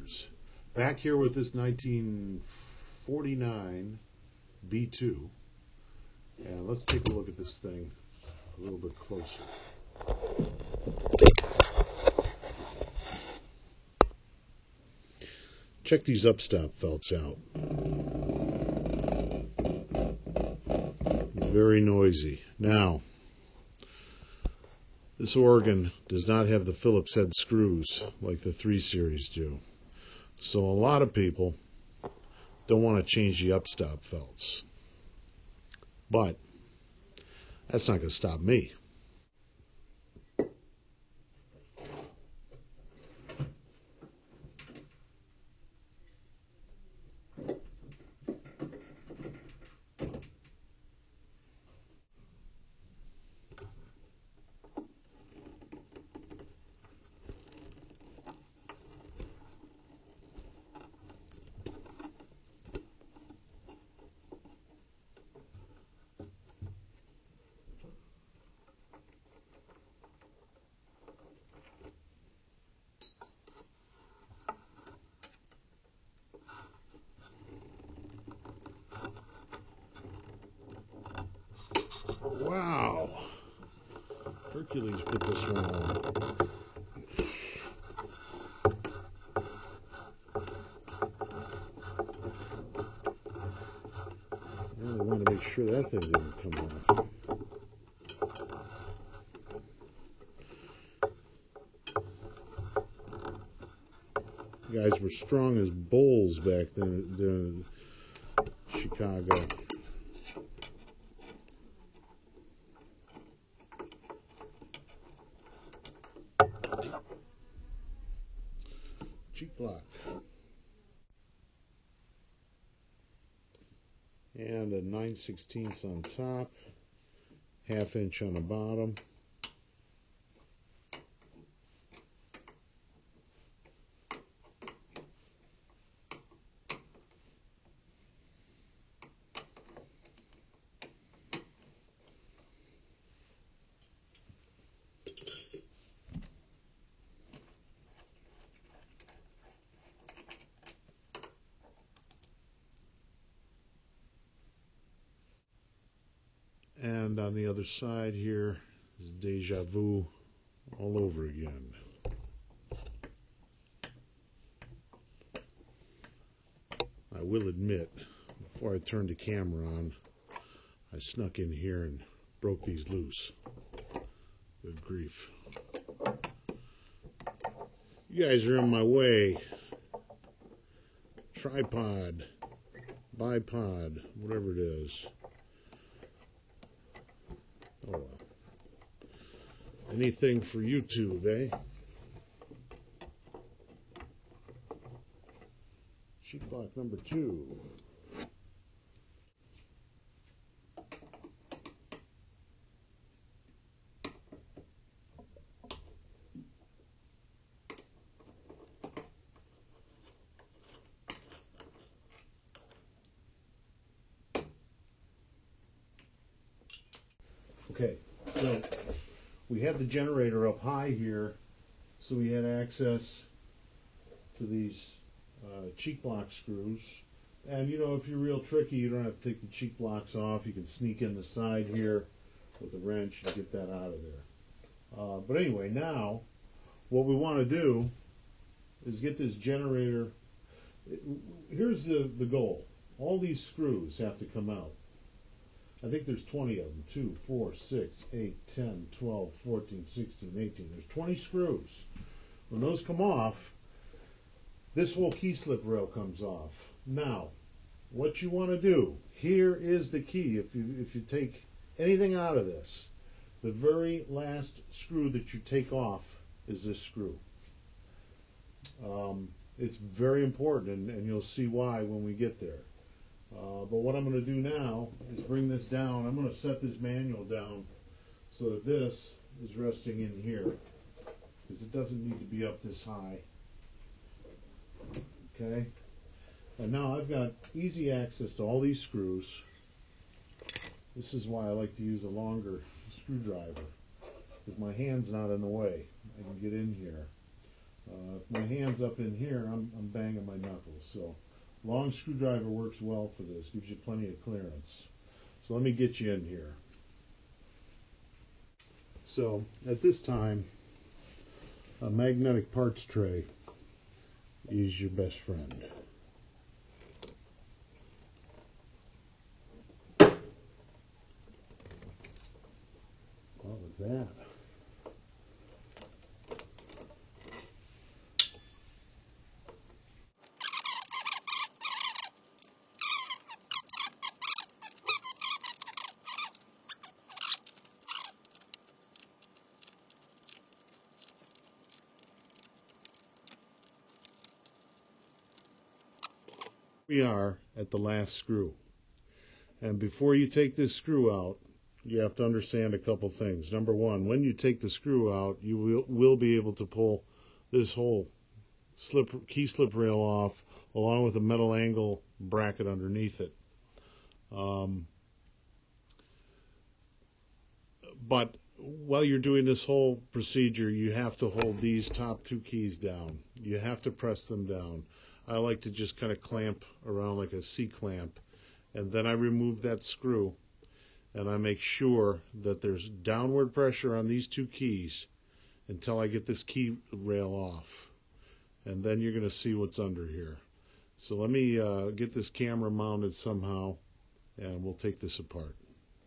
years. Back here with this 1949 B2. And let's take a look at this thing a little bit closer. Check these Upstop felts out. Very noisy. Now, this organ does not have the Phillips head screws like the 3 Series do. So a lot of people don't want to change the Upstop felts. But that's not going to stop me. Wow. Hercules put this one on. I really want to make sure that thing didn't come off. You guys were strong as bulls back then in Chicago. Cheek block. And a 9/16 on top, 1/2 inch on the bottom. And on the other side here is deja vu all over again. I will admit, before I turned the camera on, I snuck in here and broke these loose. Good grief. You guys are in my way. Tripod, bipod, whatever it is. Oh well. Anything for YouTube, eh? Sheet block number 2. Okay, so we had the generator up high here, so we had access to these cheek block screws. And you know, if you're real tricky, you don't have to take the cheek blocks off. You can sneak in the side here with a wrench and get that out of there. But anyway, now what we want to do is get this generator. Here's the goal. All these screws have to come out. I think there's 20 of them. 2, 4, 6, 8, 10, 12, 14, 16, 18. There's 20 screws. When those come off, this whole key slip rail comes off. Now, what you want to do, here is the key. If you take anything out of this, the very last screw that you take off is this screw. It's very important, and you'll see why when we get there. But what I'm going to do now is bring this down. I'm going to set this manual down so that this is resting in here, because it doesn't need to be up this high. Okay? And now I've got easy access to all these screws. This is why I like to use a longer screwdriver, because my hand's not in the way. I can get in here. If my hand's up in here, I'm banging my knuckles. So long screwdriver works well for this, gives you plenty of clearance. So let me get you in here. So at this time, a magnetic parts tray is your best friend. What was that? We are at the last screw. And before you take this screw out, you have to understand a couple things. Number one, when you take the screw out, you will be able to pull this whole key slip rail off along with a metal angle bracket underneath it. But while you're doing this whole procedure, you have to hold these top two keys down. You have to press them down. I like to just kind of clamp around like a C-clamp, and then I remove that screw, and I make sure that there's downward pressure on these two keys until I get this key rail off. And then you're going to see what's under here. So let me get this camera mounted somehow, and we'll take this apart.